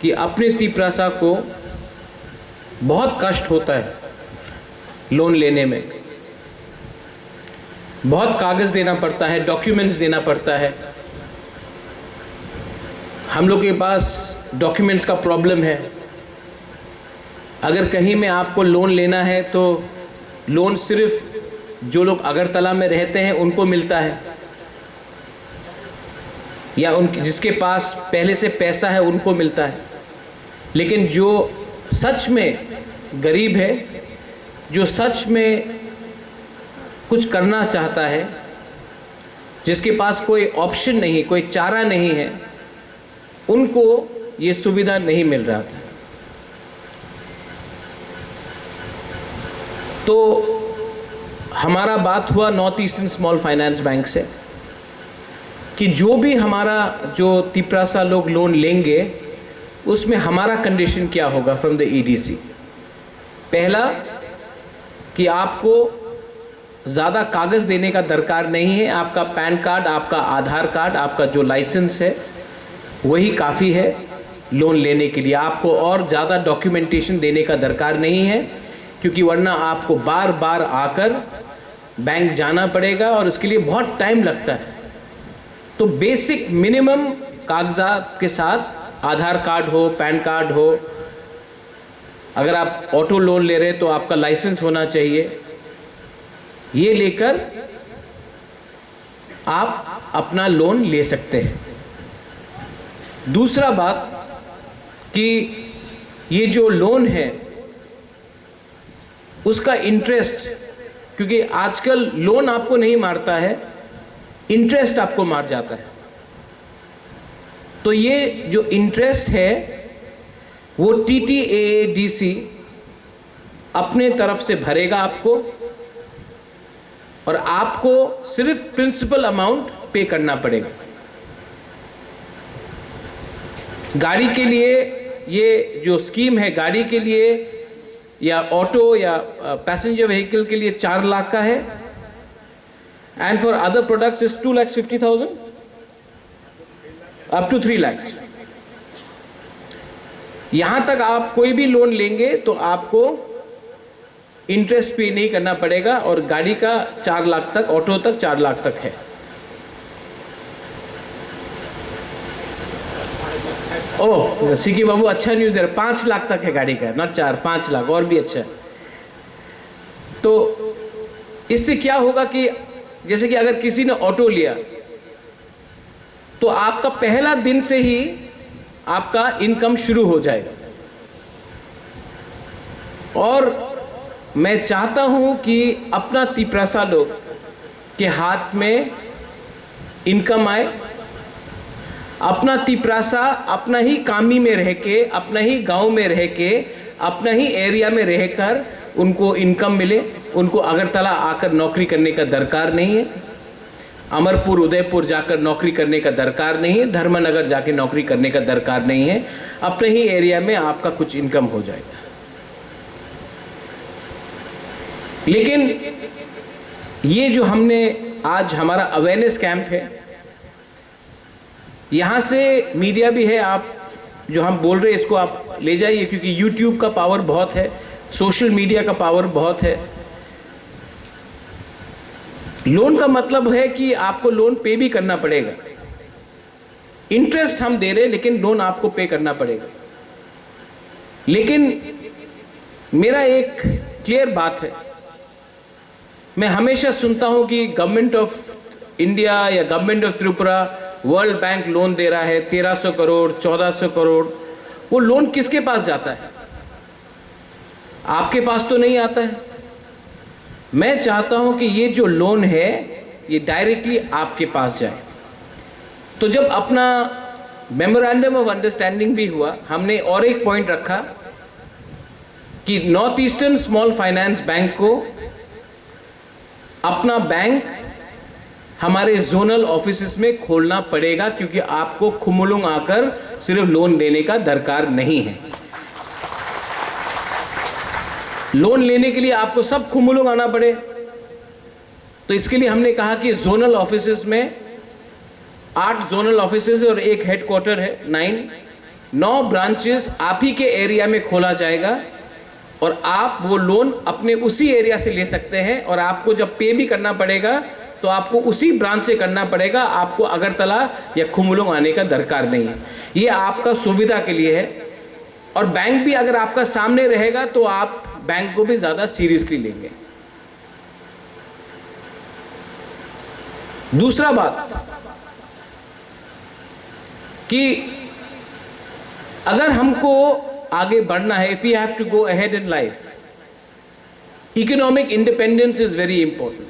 कि अपने तिपरासा को बहुत कष्ट होता है लोन लेने में, बहुत कागज़ देना पड़ता है, डॉक्यूमेंट्स देना पड़ता है। हम लोग के पास डॉक्यूमेंट्स का प्रॉब्लम है। अगर कहीं में आपको लोन लेना है तो लोन सिर्फ जो लोग अगरतला में रहते हैं उनको मिलता है, या उनके जिसके पास पहले से पैसा है उनको मिलता है। लेकिन जो सच में गरीब है, जो सच में कुछ करना चाहता है, जिसके पास कोई ऑप्शन नहीं, कोई चारा नहीं है, उनको ये सुविधा नहीं मिल रहा था। तो हमारा बात हुआ north eastern small finance bank से कि जो भी हमारा जो तिपरासा लोग लोन लेंगे उसमें हमारा कंडीशन क्या होगा फ्रॉम द ईडीसी। पहला कि आपको ज़्यादा कागज़ देने का दरकार नहीं है, आपका पैन कार्ड, आपका आधार कार्ड, आपका जो लाइसेंस है वही काफ़ी है लोन लेने के लिए। आपको और ज़्यादा डॉक्यूमेंटेशन देने का दरकार नहीं है, क्योंकि वरना आपको बार बार आकर बैंक जाना पड़ेगा और उसके लिए बहुत टाइम लगता है। तो बेसिक मिनिमम कागजात के साथ आधार कार्ड हो, पैन कार्ड हो, अगर आप ऑटो लोन ले रहे तो आपका लाइसेंस होना चाहिए, ये लेकर आप अपना लोन ले सकते हैं। दूसरा बात कि ये जो लोन है उसका इंटरेस्ट, क्योंकि आजकल लोन आपको नहीं मारता है, इंटरेस्ट आपको मार जाता है। तो ये जो इंटरेस्ट है वो TTAADC अपने तरफ से भरेगा आपको, और आपको सिर्फ प्रिंसिपल अमाउंट पे करना पड़ेगा। गाड़ी के लिए ये जो स्कीम है, गाड़ी के लिए या ऑटो या पैसेंजर व्हीकल के लिए 4 लाख का है, and for other products is 2,50,000 up to 3 lakh. यहां तक आप कोई भी लोन लेंगे तो आपको इंटरेस्ट पे नहीं करना पड़ेगा, और गाड़ी का 4 लाख तक, ऑटो तक 4 लाख तक है। ओह सीकी बाबू, अच्छा न्यूज़ है, 5 लाख तक है गाड़ी का, नॉट 4, 5 लाख, और भी अच्छा है। तो इससे क्या होगा कि जैसे कि अगर किसी ने ऑटो लिया तो आपका पहला दिन से ही आपका इनकम शुरू हो जाएगा। और मैं चाहता हूं कि अपना तिपरासा लोग के हाथ में इनकम आए, अपना तिपरासा अपना ही कामी में रह के, अपना ही गांव में रह के, अपना ही एरिया में रहकर उनको इनकम मिले। उनको अगरतला आकर नौकरी करने का दरकार नहीं है, अमरपुर उदयपुर जाकर नौकरी करने का दरकार नहीं है, धर्मनगर जाके नौकरी करने का दरकार नहीं है। अपने ही एरिया में आपका कुछ इनकम हो जाएगा। लेकिन ये जो हमने आज हमारा अवेयरनेस कैंप है, यहाँ से मीडिया भी है, आप जो हम बोल रहे हैं इसको आप ले जाइए, क्योंकि यूट्यूब का पावर बहुत है, सोशल मीडिया का पावर बहुत है। लोन का मतलब है कि आपको लोन पे भी करना पड़ेगा। इंटरेस्ट हम दे रहे हैं लेकिन लोन आपको पे करना पड़ेगा। लेकिन मेरा एक क्लियर बात है, मैं हमेशा सुनता हूं कि गवर्नमेंट ऑफ इंडिया या government of Tripura world bank loan दे रहा है 1300 करोड़ 1400 करोड़। वो लोन किसके पास जाता है? आपके पास तो नहीं आता है। मैं चाहता हूं कि ये जो लोन है ये डायरेक्टली आपके पास जाए। तो जब अपना मेमोरेंडम ऑफ अंडरस्टैंडिंग भी हुआ, हमने और एक पॉइंट रखा कि north eastern small finance bank को अपना बैंक हमारे जोनल ऑफिसेस में खोलना पड़ेगा, क्योंकि आपको खुमुलुंग आकर सिर्फ लोन देने का दरकार नहीं है। लोन लेने के लिए आपको सब खुमुलुंग आना पड़े, तो इसके लिए हमने कहा कि जोनल ऑफिसेस में 8 जोनल ऑफिसेस और एक हेडक्वार्टर है, 9। 9 ब्रांचेस आप ही के एरिया में खोला जाएगा और आप वो लोन अपने उसी एरिया से ले सकते हैं, और आपको जब पे भी करना पड़ेगा तो आपको उसी ब्रांच से करना पड़ेगा, आपको अगरतला या खुमुलुंग आने का दरकार नहीं है। ये आपका सुविधा के लिए है। और बैंक भी अगर आपका सामने रहेगा तो आप बैंक को भी ज़्यादा सीरियसली लेंगे। दूसरा बात कि अगर हमको आगे बढ़ना है, if we have to go ahead in life, economic independence is very important.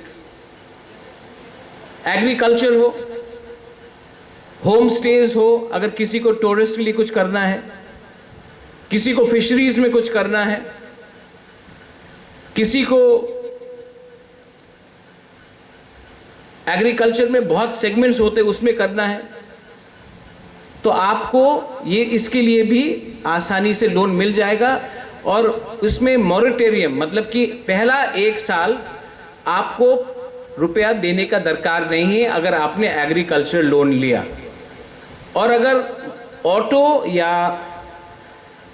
Agriculture हो, होम स्टेज हो, अगर किसी को टूरिस्ट के लिए कुछ करना है, किसी को फिशरीज में कुछ करना है, किसी को एग्रीकल्चर में बहुत सेगमेंट्स होते हैं उसमें करना है, तो आपको ये इसके लिए भी आसानी से लोन मिल जाएगा। और उसमें मॉरेटोरियम मतलब कि पहला 1 साल आपको रुपया देने का दरकार नहीं है अगर आपने एग्रीकल्चर लोन लिया। और अगर ऑटो या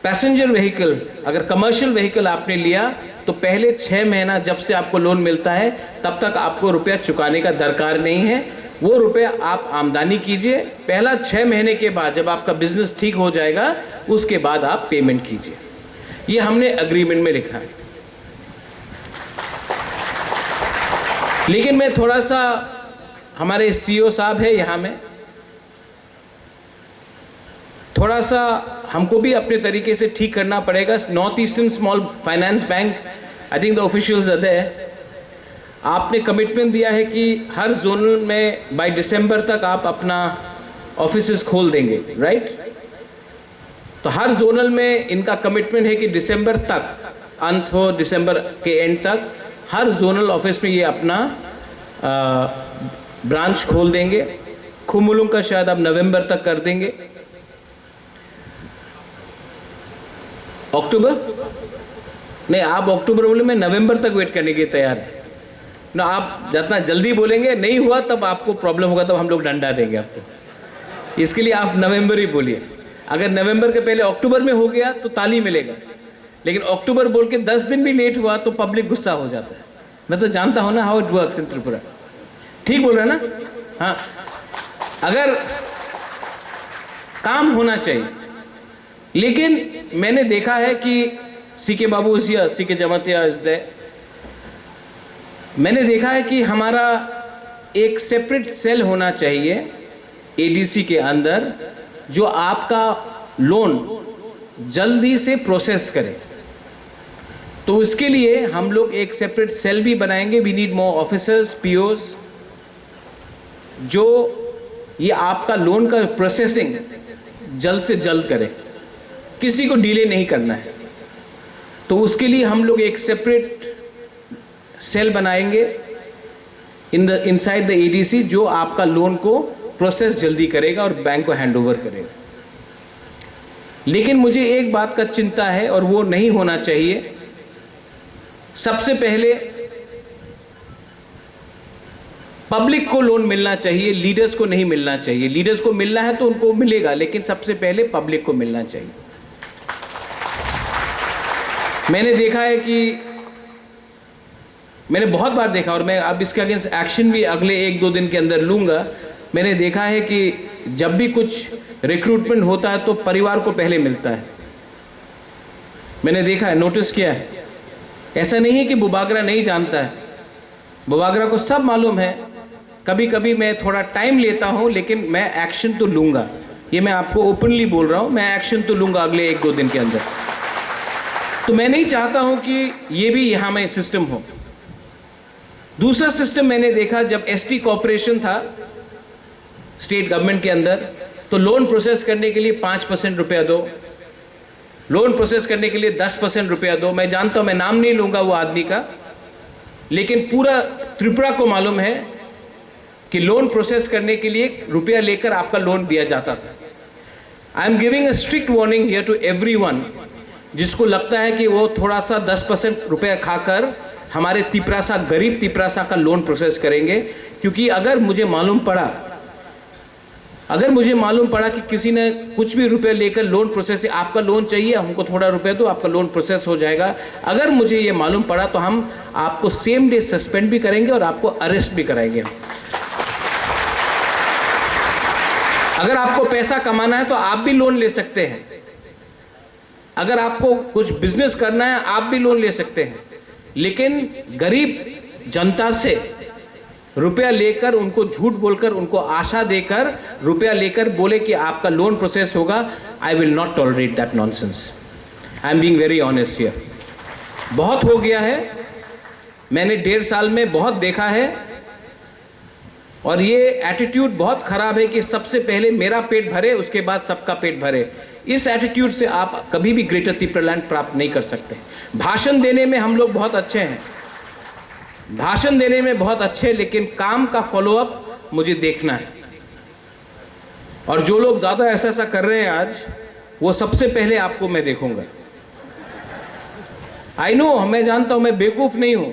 पैसेंजर व्हीकल, अगर कमर्शियल व्हीकल आपने लिया तो पहले 6 महीना जब से आपको लोन मिलता है तब तक आपको रुपया चुकाने का दरकार नहीं है। वो रुपया आप आमदनी कीजिए, पहला 6 महीने के बाद जब आपका बिजनेस ठीक हो जाएगा उसके बाद आप पेमेंट कीजिए। ये हमने एग्रीमेंट में लिखा है। लेकिन मैं थोड़ा सा, हमारे सीईओ साहब है यहाँ में, थोड़ा सा हमको भी अपने तरीके से ठीक करना पड़ेगा। North eastern small finance bank, I think the officials are there, आपने कमिटमेंट दिया है कि हर जोनल में बाय दिसंबर तक आप अपना ऑफिसेस खोल देंगे, राइट? तो हर जोनल में इनका कमिटमेंट है कि दिसंबर तक, अंत हो दिसंबर के एंड तक, हर जोनल ऑफिस में ये अपना ब्रांच खोल देंगे। खुमुलुंग का शायद आप नवंबर तक कर देंगे। अक्टूबर नहीं, आप अक्टूबर बोले, मैं नवंबर तक वेट करने के लिए तैयार है ना। आप जितना जल्दी बोलेंगे, नहीं हुआ तब आपको प्रॉब्लम होगा, तब हम लोग डंडा देंगे आपको। इसके लिए आप नवंबर ही बोलिए। अगर नवंबर के पहले अक्टूबर में हो गया तो ताली मिलेगा, लेकिन अक्टूबर बोल के 10 दिन भी लेट हुआ तो पब्लिक गुस्सा हो जाता है। मैं तो जानता हूं ना how it works in Tripura. ठीक बोल रहा है ना? हाँ, अगर काम होना चाहिए। लेकिन मैंने देखा है कि CK Babu CK Jamatia is there, मैंने देखा है कि हमारा एक सेपरेट सेल होना चाहिए एडीसी के अंदर जो आपका लोन जल्दी से प्रोसेस करे। तो उसके लिए हम लोग एक सेपरेट सेल भी बनाएंगे। We need more officers, POs, जो ये आपका लोन का प्रोसेसिंग जल्द से जल्द करे, किसी को डिले नहीं करना है। तो उसके लिए हम लोग एक सेपरेट सेल बनाएंगे इनसाइड द एडीसी जो आपका लोन को प्रोसेस जल्दी करेगा और बैंक को हैंडओवर करेगा। लेकिन मुझे एक बात का चिंता है और वो नहीं होना चाहिए। सबसे पहले पब्लिक को लोन मिलना चाहिए, लीडर्स को नहीं मिलना चाहिए। लीडर्स को मिलना है तो उनको मिलेगा, लेकिन सबसे पहले पब्लिक को मिलना चाहिए। मैंने देखा है कि, मैंने बहुत बार देखा और मैं अब इसके अगेंस्ट एक्शन भी अगले 1-2 दिन के अंदर लूँगा। मैंने देखा है कि जब भी कुछ रिक्रूटमेंट होता है तो परिवार को पहले मिलता है। मैंने देखा है, नोटिस किया है। ऐसा नहीं है कि बुबागरा नहीं जानता है, बुबागरा को सब मालूम है। कभी कभी मैं थोड़ा टाइम लेता हूँ, लेकिन मैं एक्शन तो लूँगा। ये मैं आपको ओपनली बोल रहा हूँ, मैं एक्शन तो लूँगा अगले 1-2 दिन के अंदर। तो मैं नहीं चाहता हूँ कि ये भी यहाँ में सिस्टम हो। दूसरा सिस्टम मैंने देखा, जब एसटी कॉर्पोरेशन था स्टेट गवर्नमेंट के अंदर, तो लोन प्रोसेस करने के लिए 5% रुपया दो, लोन प्रोसेस करने के लिए 10% रुपया दो। मैं जानता हूँ, मैं नाम नहीं लूँगा वो आदमी का, लेकिन पूरा त्रिपुरा को मालूम है कि लोन प्रोसेस करने के लिए रुपया लेकर आपका लोन दिया जाता था। I am giving a strict warning here to everyone जिसको लगता है कि वो थोड़ा सा 10% रुपया खाकर हमारे तिपरासा, गरीब तिपरासा का लोन प्रोसेस करेंगे। क्योंकि अगर मुझे मालूम पड़ा अगर मुझे मालूम पड़ा कि किसी ने कुछ भी रुपए लेकर लोन प्रोसेस से, आपका लोन चाहिए, हमको थोड़ा रुपए दो, आपका लोन प्रोसेस हो जाएगा, अगर मुझे ये मालूम पड़ा तो हम आपको सेम डे सस्पेंड भी करेंगे और आपको अरेस्ट भी कराएंगे। अगर आपको पैसा कमाना है तो आप भी लोन ले सकते हैं, अगर आपको कुछ बिजनेस करना है आप भी लोन ले सकते हैं, लेकिन गरीब जनता से रुपया लेकर, उनको झूठ बोलकर, उनको आशा देकर रुपया लेकर बोले कि आपका लोन प्रोसेस होगा, I will not tolerate that nonsense. I am being very honest here. बहुत हो गया है, मैंने 1.5 साल में बहुत देखा है, और ये एटीट्यूड बहुत खराब है कि सबसे पहले मेरा पेट भरे उसके बाद सबका पेट भरे। इस एटीट्यूड से आप कभी भी ग्रेटर तिपरालैंड प्राप्त नहीं कर सकते। भाषण देने में हम लोग बहुत अच्छे हैं, भाषण देने में बहुत अच्छे, लेकिन काम का फॉलोअप मुझे देखना है। और जो लोग ज़्यादा ऐसा कर रहे हैं आज, वो सबसे पहले आपको मैं देखूंगा। आई नो, मैं जानता हूं, मैं बेवकूफ़ नहीं हूं,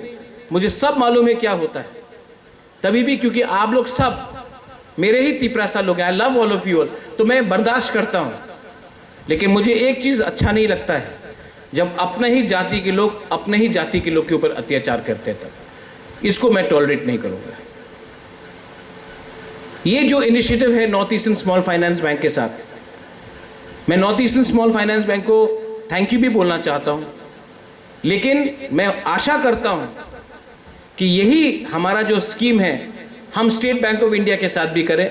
मुझे सब मालूम है क्या होता है। तभी भी क्योंकि आप लोग सब मेरे ही तिपरासा लोग हैं, I love all of you all, तो मैं बर्दाश्त करता हूं। लेकिन मुझे एक चीज़ अच्छा नहीं लगता है, जब अपने ही जाति के लोग अपने ही जाति के लोग के ऊपर अत्याचार करते हैं, तब इसको मैं टॉलरेट नहीं करूँगा। ये जो इनिशिएटिव है north eastern small finance bank के साथ, मैं north eastern small finance bank को थैंक यू भी बोलना चाहता हूँ, लेकिन मैं आशा करता हूँ कि यही हमारा जो स्कीम है हम स्टेट बैंक ऑफ इंडिया के साथ भी करें,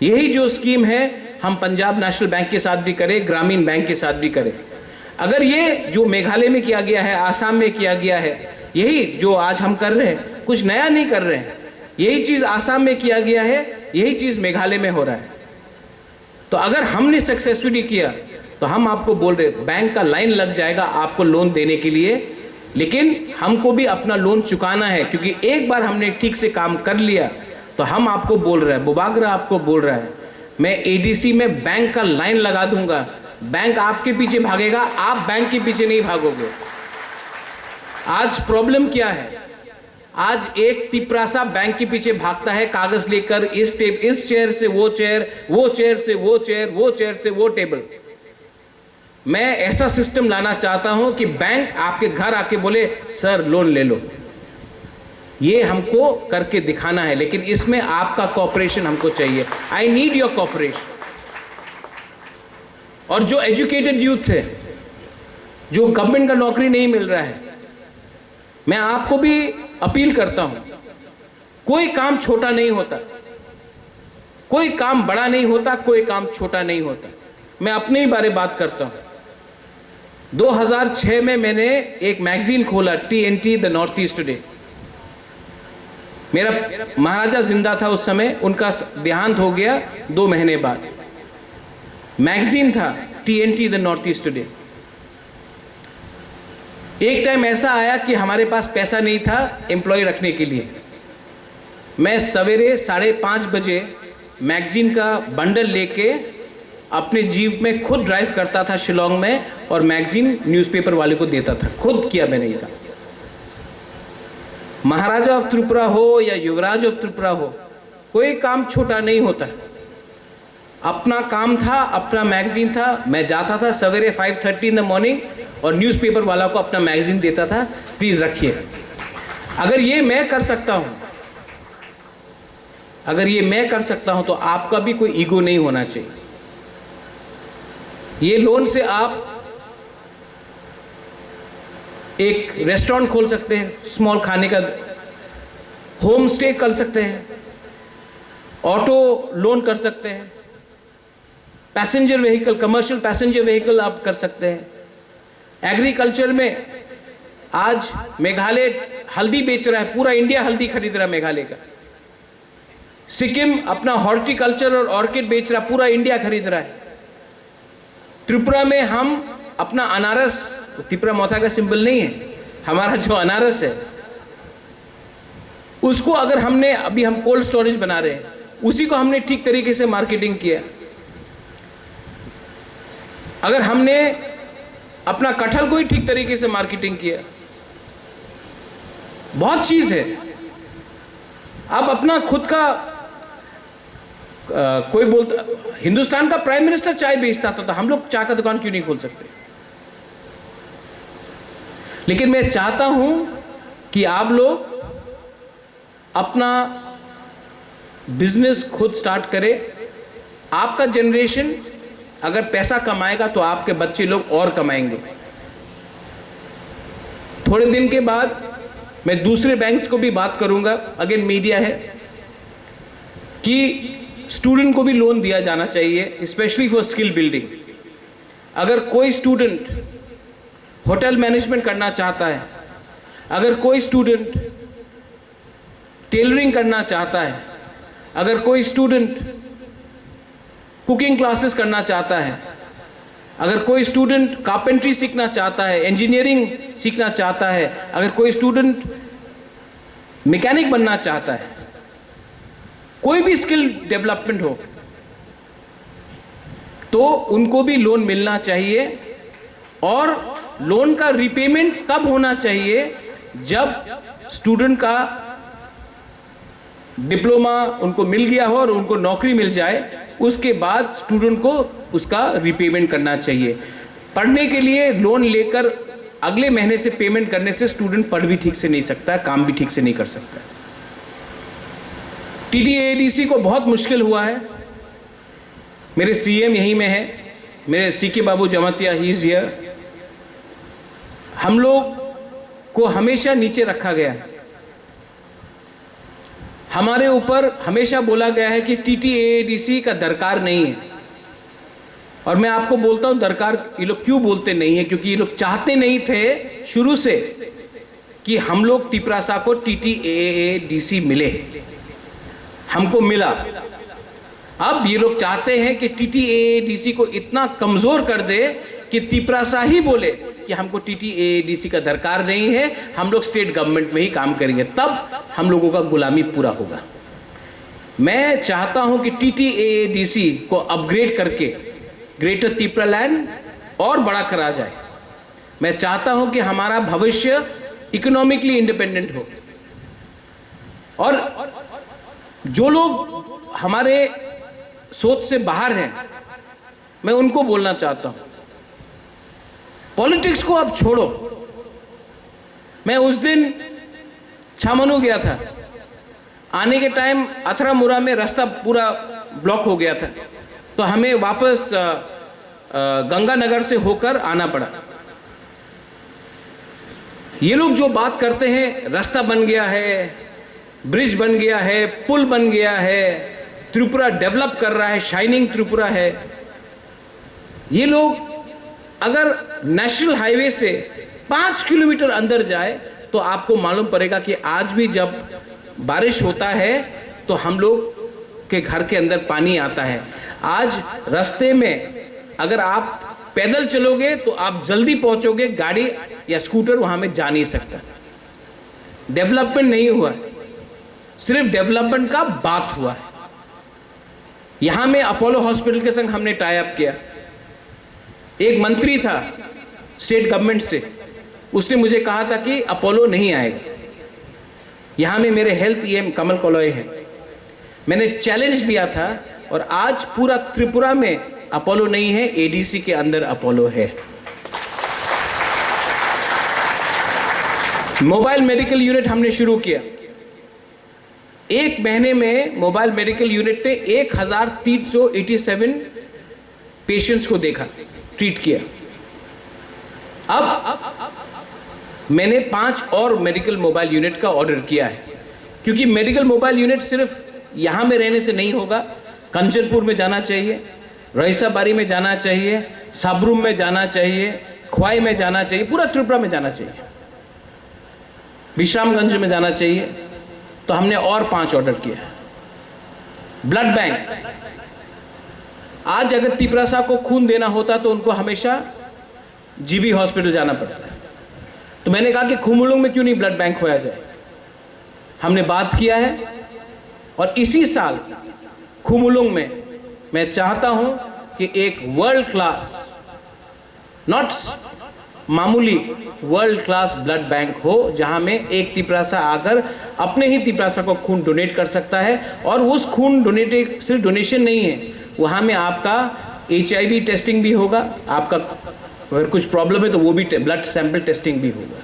यही जो स्कीम है हम पंजाब नेशनल बैंक के साथ भी करें, ग्रामीण बैंक के साथ भी करें। अगर ये जो मेघालय में किया गया है, आसाम में किया गया है, यही जो आज हम कर रहे हैं, कुछ नया नहीं कर रहे हैं, यही चीज़ आसाम में किया गया है, यही चीज़ मेघालय में हो रहा है। तो अगर हमने सक्सेसफुली किया तो हम आपको बोल रहे, बैंक का लाइन लग जाएगा आपको लोन देने के लिए, लेकिन हमको भी अपना लोन चुकाना है, क्योंकि एक बार हमने ठीक से काम कर लिया तो हम आपको बोल रहे हैं, बुबागरा आपको बोल रहा है, मैं एडीसी में बैंक का लाइन लगा दूंगा, बैंक आपके पीछे भागेगा, आप बैंक के पीछे नहीं भागोगे। आज प्रॉब्लम क्या है, आज एक तिपरासा बैंक के पीछे भागता है कागज लेकर, इस चेयर से वो चेयर, वो चेयर से वो चेयर, वो चेयर से वो टेबल। मैं ऐसा सिस्टम लाना चाहता हूं कि बैंक आपके घर आके बोले सर लोन ले लो। ये हमको करके दिखाना है, लेकिन इसमें आपका कोऑपरेशन हमको चाहिए। I need your cooperation. और जो एजुकेटेड यूथ है, जो गवर्नमेंट का नौकरी नहीं मिल रहा है, मैं आपको भी अपील करता हूं, कोई काम छोटा नहीं होता, कोई काम बड़ा नहीं होता, कोई काम छोटा नहीं होता। मैं अपने ही बारे बात करता हूं। 2006 में मैंने एक मैगजीन खोला, TNT the north east today. मेरा महाराजा जिंदा था उस समय, उनका देहांत हो गया 2 महीने बाद। मैगजीन था TNT the north east today. एक टाइम ऐसा आया कि हमारे पास पैसा नहीं था एम्प्लॉय रखने के लिए। मैं सवेरे 5:30 बजे मैगजीन का बंडल लेके अपने जीप में खुद ड्राइव करता था शिलोंग में, और मैगजीन न्यूज़पेपर वाले को देता था। खुद किया मैंने ये काम। महाराजा ऑफ त्रिपुरा हो या युवराज ऑफ त्रिपुरा हो, कोई काम छोटा नहीं होता। अपना काम था, अपना मैगजीन था, मैं जाता था सवेरे 5:30 इन द मॉर्निंग और न्यूज़पेपर वाला को अपना मैगजीन देता था, प्लीज़ रखिए। अगर ये मैं कर सकता हूँ, अगर ये मैं कर सकता हूँ, तो आपका भी कोई ईगो नहीं होना चाहिए। ये लोन से आप एक रेस्टोरेंट खोल सकते हैं, स्मॉल खाने का, होम स्टे कर सकते हैं, ऑटो लोन कर सकते हैं, passenger vehicle, commercial passenger vehicle आप कर सकते हैं। एग्रीकल्चर में आज मेघालय हल्दी बेच रहा है, पूरा इंडिया हल्दी खरीद रहा है मेघालय का। सिक्किम अपना हॉर्टिकल्चर और ऑर्किड बेच रहा है, पूरा इंडिया खरीद रहा है। त्रिपुरा में हम अपना अनारस, त्रिपुरा मौथा का सिंबल नहीं है, हमारा जो अनारस है उसको अगर हमने, अभी हम कोल्ड स्टोरेज बना रहे हैं, उसी को हमने ठीक तरीके से मार्केटिंग किया। अगर हमने अपना कटहल को ही ठीक तरीके से मार्केटिंग किया, बहुत चीज है। आप अपना खुद का कोई बोलता हिंदुस्तान का प्राइम मिनिस्टर चाय बेचता था, तो हम लोग चाय का दुकान क्यों नहीं खोल सकते? लेकिन मैं चाहता हूं कि आप लोग अपना बिजनेस खुद स्टार्ट करें। आपका जनरेशन अगर पैसा कमाएगा तो आपके बच्चे लोग और कमाएंगे। थोड़े दिन के बाद मैं दूसरे बैंक्स को भी बात करूंगा, अगेन मीडिया है, कि स्टूडेंट को भी लोन दिया जाना चाहिए, स्पेशली फॉर स्किल बिल्डिंग। अगर कोई स्टूडेंट होटल मैनेजमेंट करना चाहता है, अगर कोई स्टूडेंट टेलरिंग करना चाहता है, अगर कोई स्टूडेंट कुकिंग क्लासेस करना चाहता है, अगर कोई स्टूडेंट कारपेंट्री सीखना चाहता है, इंजीनियरिंग सीखना चाहता है, अगर कोई स्टूडेंट मैकेनिक बनना चाहता है, कोई भी स्किल डेवलपमेंट हो, तो उनको भी लोन मिलना चाहिए। और लोन का रीपेमेंट कब होना चाहिए? जब स्टूडेंट का डिप्लोमा उनको मिल गया हो और उनको नौकरी मिल जाए, उसके बाद स्टूडेंट को उसका रीपेमेंट करना चाहिए। पढ़ने के लिए लोन लेकर अगले महीने से पेमेंट करने से स्टूडेंट पढ़ भी ठीक से नहीं सकता, काम भी ठीक से नहीं कर सकता। TTADC को बहुत मुश्किल हुआ है। मेरे CM यहीं में है, मेरे CK Babu Jamatia, he is here. हम लोग को हमेशा नीचे रखा गया है। हमारे ऊपर हमेशा बोला गया है कि TTADC का दरकार नहीं है। और मैं आपको बोलता हूं दरकार ये लोग क्यों बोलते नहीं है, क्योंकि ये लोग चाहते नहीं थे शुरू से कि हम लोग तिपरासा को TTADC मिले। हमको मिला। अब ये लोग चाहते हैं कि TTADC को इतना कमजोर कर दे कि तिपरासा ही बोले कि हमको TTADC का दरकार नहीं है, हम लोग स्टेट गवर्नमेंट में ही काम करेंगे, तब हम लोगों का गुलामी पूरा होगा। मैं चाहता हूं कि TTADC को अपग्रेड करके ग्रेटर तिपरालैंड और बड़ा करा जाए। मैं चाहता हूं कि हमारा भविष्य इकोनॉमिकली इंडिपेंडेंट हो। और जो लोग हमारे सोच से बाहर हैं, मैं उनको बोलना चाहता हूं, पॉलिटिक्स को अब छोड़ो। मैं उस दिन छामनू गया था, आने के टाइम अथरामुरा में रास्ता पूरा ब्लॉक हो गया था, तो हमें वापस गंगानगर से होकर आना पड़ा। ये लोग जो बात करते हैं, रास्ता बन गया है, ब्रिज बन गया है, पुल बन गया है, त्रिपुरा डेवलप कर रहा है, शाइनिंग त्रिपुरा है। ये लोग अगर नेशनल हाईवे से 5 किलोमीटर अंदर जाए तो आपको मालूम पड़ेगा कि आज भी जब बारिश होता है तो हम लोग के घर के अंदर पानी आता है। आज रास्ते में अगर आप पैदल चलोगे तो आप जल्दी पहुंचोगे, गाड़ी या स्कूटर वहां में जा नहीं सकता। डेवलपमेंट नहीं हुआ, सिर्फ डेवलपमेंट का बात हुआ है। यहां में अपोलो हॉस्पिटल के संग हमने टाई अप किया। एक मंत्री था स्टेट गवर्नमेंट से, उसने मुझे कहा था कि अपोलो नहीं आएगा। यहां में मेरे हेल्थ EM कमल कोलोई है। मैंने चैलेंज लिया था और आज पूरा त्रिपुरा में अपोलो नहीं है, ADC के अंदर अपोलो है। मोबाइल मेडिकल यूनिट हमने शुरू किया। एक महीने में मोबाइल मेडिकल यूनिट ने 1387 पेशेंट्स को देखा, ट्रीट किया। अब मैंने 5 और मेडिकल मोबाइल यूनिट का ऑर्डर किया है, क्योंकि मेडिकल मोबाइल यूनिट सिर्फ यहाँ में रहने से नहीं होगा। कंचनपुर में जाना चाहिए, रईसाबारी में जाना चाहिए, साबरूम में जाना चाहिए, ख्वाई में जाना चाहिए, पूरा त्रिपुरा में जाना चाहिए, विश्रामगंज में जाना चाहिए। तो हमने और 5 ऑर्डर किया है। ब्लड बैंक, आज अगर तिपरासा को खून देना होता तो उनको हमेशा GB हॉस्पिटल जाना पड़ता है। तो मैंने कहा कि खुमुलुंग में क्यों नहीं ब्लड बैंक खोया जाए। हमने बात किया है और इसी साल खुमुलुंग में मैं चाहता हूं कि एक वर्ल्ड क्लास, नॉट मामूली वर्ल्ड क्लास ब्लड बैंक हो, जहां में एक तिपरासा आकर अपने ही तिपरासा को खून डोनेट कर सकता है। और उस खून डोनेट सिर्फ डोनेशन नहीं है, वहां में आपका HIV टेस्टिंग भी होगा, आपका अगर कुछ प्रॉब्लम है तो वो भी ब्लड सैंपल टेस्टिंग भी होगा।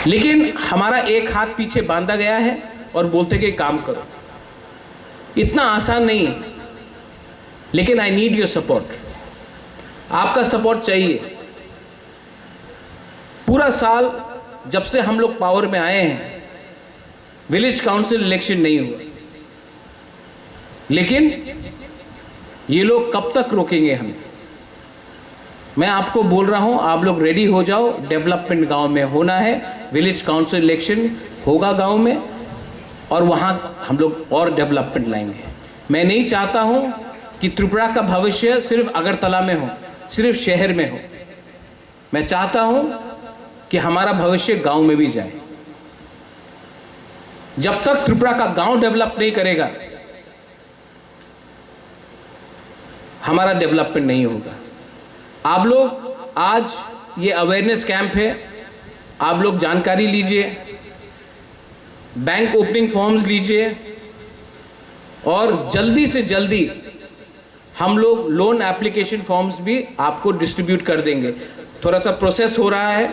लेकिन हमारा एक हाथ पीछे बांधा गया है और बोलते कि काम करो। इतना आसान नहीं है, लेकिन आई नीड योर सपोर्ट। आपका सपोर्ट चाहिए। पूरा साल जब से हम लोग पावर में आए हैं, विलेज काउंसिल इलेक्शन नहीं हुआ, लेकिन ये लोग कब तक रोकेंगे हमें? मैं आपको बोल रहा हूं, आप लोग रेडी हो जाओ। डेवलपमेंट गांव में होना है, विलेज काउंसिल इलेक्शन होगा गांव में, और वहां हम लोग और डेवलपमेंट लाएंगे। मैं नहीं चाहता हूं कि त्रिपुरा का भविष्य सिर्फ अगरतला में हो, सिर्फ शहर में हो। मैं चाहता हूं कि हमारा भविष्य गांव में भी जाए। जब तक त्रिपुरा का गांव डेवलप नहीं करेगा, हमारा डेवलपमेंट नहीं होगा। आप लोग आज ये अवेयरनेस कैंप है, आप लोग जानकारी लीजिए, बैंक ओपनिंग फॉर्म्स लीजिए, और जल्दी से जल्दी हम लोग लोन एप्लीकेशन फॉर्म्स भी आपको डिस्ट्रीब्यूट कर देंगे। थोड़ा सा प्रोसेस हो रहा है,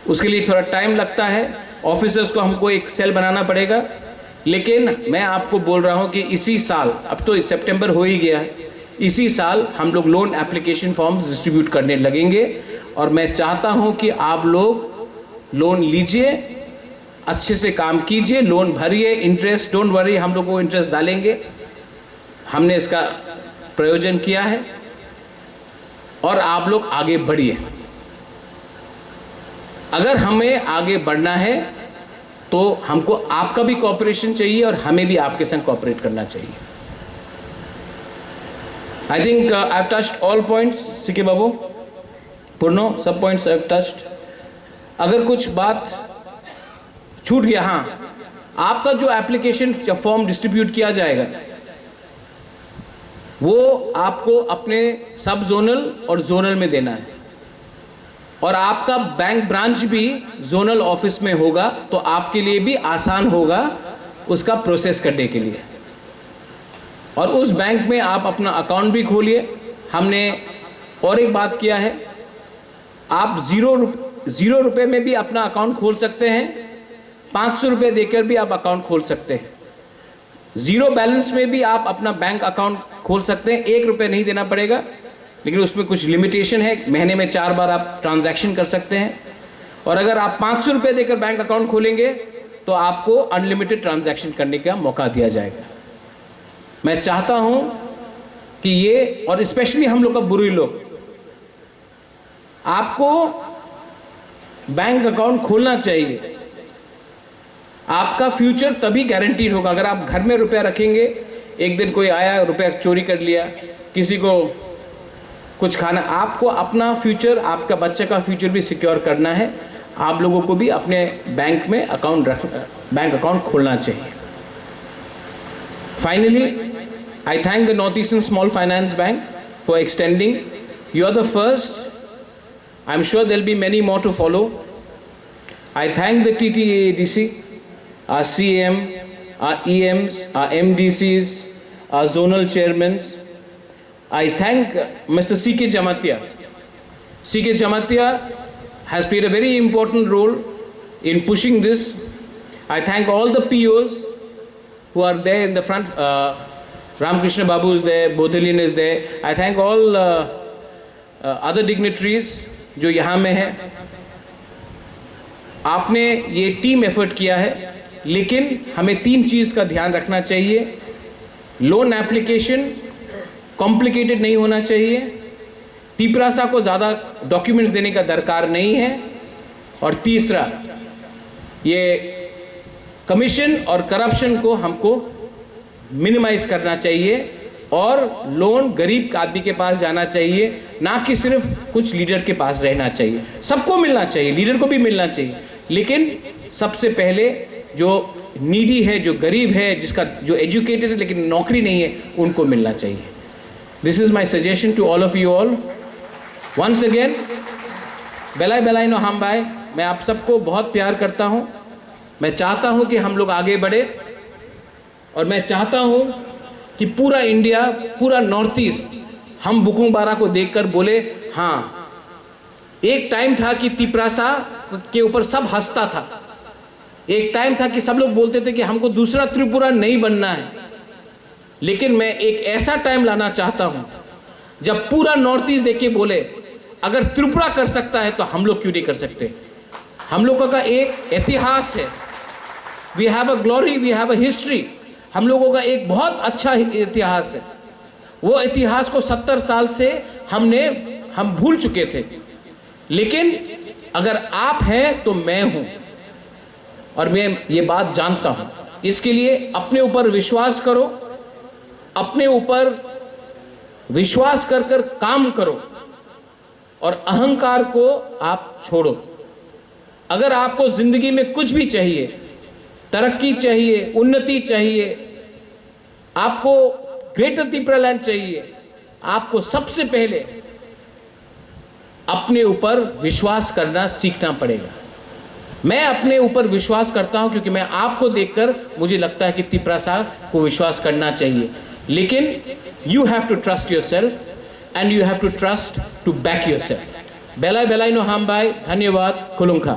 उसके लिए थोड़ा टाइम लगता है, ऑफिसर्स को हमको एक सेल बनाना पड़ेगा। लेकिन मैं आपको बोल रहा हूं कि इसी साल, अब तो सितंबर हो ही गया है, इसी साल हम लोग लोन एप्लीकेशन फॉर्म्स डिस्ट्रीब्यूट करने लगेंगे। और मैं चाहता हूं कि आप लोग लोन लीजिए, अच्छे से काम कीजिए, लोन भरिए, इंटरेस्ट डोंट वरी, हम लोग को इंटरेस्ट डालेंगे। हमने इसका प्रयोजन किया है, और आप लोग आगे बढ़िए। अगर हमें आगे बढ़ना है तो हमको आपका भी कोऑपरेशन चाहिए, और हमें भी आपके संग कोऑपरेट करना चाहिए। I think I have touched all points. CK Babu, Purno, सब पॉइंट्स आई हैव टच्ड। अगर कुछ बात छूट गया, हाँ, आपका जो एप्लीकेशन या फॉर्म डिस्ट्रीब्यूट किया जाएगा, वो आपको अपने सब जोनल और जोनल में देना है, और आपका बैंक ब्रांच भी जोनल ऑफिस में होगा, तो आपके लिए भी आसान होगा उसका प्रोसेस करने के लिए। और उस बैंक में आप अपना अकाउंट भी खोलिए। हमने और एक बात किया है, आप जीरो रुपए में भी अपना अकाउंट खोल सकते हैं, 500 रुपये देकर भी आप अकाउंट खोल सकते हैं, जीरो बैलेंस में भी आप अपना बैंक अकाउंट खोल सकते हैं। 1 रुपये नहीं देना पड़ेगा, लेकिन उसमें कुछ लिमिटेशन है, महीने में 4 बार आप ट्रांजैक्शन कर सकते हैं। और अगर आप 500 रुपये देकर बैंक अकाउंट खोलेंगे तो आपको अनलिमिटेड ट्रांजैक्शन करने का मौका दिया जाएगा। मैं चाहता हूं कि ये, और स्पेशली हम लोग का बुरी लोग, आपको बैंक अकाउंट खोलना चाहिए। आपका फ्यूचर तभी गारंटीड होगा। अगर आप घर में रुपया रखेंगे, एक दिन कोई आया, रुपया चोरी कर लिया, किसी को कुछ खाना, आपको अपना फ्यूचर, आपका बच्चे का फ्यूचर भी सिक्योर करना है। आप लोगों को भी अपने बैंक में बैंक अकाउंट खोलना चाहिए। Finally, I thank the north eastern small finance bank for extending. You are the first, I am sure there will be many more to follow. I thank the TTADC, our CM, our EMs, our MDCs, our zonal chairmen. I thank Mr. C.K. Jamatia. C.K. Jamatia has played a very important role in pushing this. I thank all the POs who are there in the front. Ramakrishna Babu is there, Bodhilian is there. I thank all other dignitaries जो यहाँ में है। आपने ये team effort किया है, लेकिन हमें 3 चीज़ का ध्यान रखना चाहिए। लोन एप्लीकेशन कॉम्प्लिकेटेड नहीं होना चाहिए, तिपरासा को ज़्यादा डॉक्यूमेंट्स देने का दरकार नहीं है, और तीसरा, ये कमीशन और करप्शन को हमको मिनिमाइज करना चाहिए, और लोन गरीब आदमी के पास जाना चाहिए, ना कि सिर्फ कुछ लीडर के पास रहना चाहिए। सबको मिलना चाहिए, लीडर को भी मिलना चाहिए, लेकिन सबसे पहले जो नीडी है, जो गरीब है, जिसका जो एजुकेटेड है लेकिन नौकरी नहीं है, उनको मिलना चाहिए। This is my suggestion to all of you all. Once again, बेलाई बेलाई नो हम भाई, मैं आप सबको बहुत प्यार करता हूँ। मैं चाहता हूँ कि हम लोग आगे बढ़े और मैं चाहता हूँ कि पूरा इंडिया, पूरा नॉर्थ ईस्ट हम बुकुंग बारा को देखकर बोले हाँ, एक टाइम था कि तिपरासा के ऊपर सब हंसता था। एक टाइम था कि सब लोग बोलते थे कि हमको दूसरा त्रिपुरा नहीं बनना है। लेकिन मैं एक ऐसा टाइम लाना चाहता हूं जब पूरा नॉर्थ ईस्ट देख के बोले अगर त्रिपुरा कर सकता है तो हम लोग क्यों नहीं कर सकते। हम लोगों का एक इतिहास है, we have a glory, we have a history. हम लोगों का एक बहुत अच्छा इतिहास है। वो इतिहास को 70 साल से हम भूल चुके थे। लेकिन अगर आप हैं तो मैं हूं और मैं ये बात जानता हूं। इसके लिए अपने ऊपर विश्वास करो, अपने ऊपर विश्वास कर कर काम करो और अहंकार को आप छोड़ो। अगर आपको जिंदगी में कुछ भी चाहिए, तरक्की चाहिए, उन्नति चाहिए, आपको ग्रेटर त्रिपुरालैंड चाहिए, आपको सबसे पहले अपने ऊपर विश्वास करना सीखना पड़ेगा। मैं अपने ऊपर विश्वास करता हूं क्योंकि मैं आपको देखकर मुझे लगता है कि त्रिपुरा को विश्वास करना चाहिए। लेकिन you have to trust yourself and you have to trust to back yourself. बेलाई बेलाई नो हम भाई, धन्यवाद। खुलुंखा।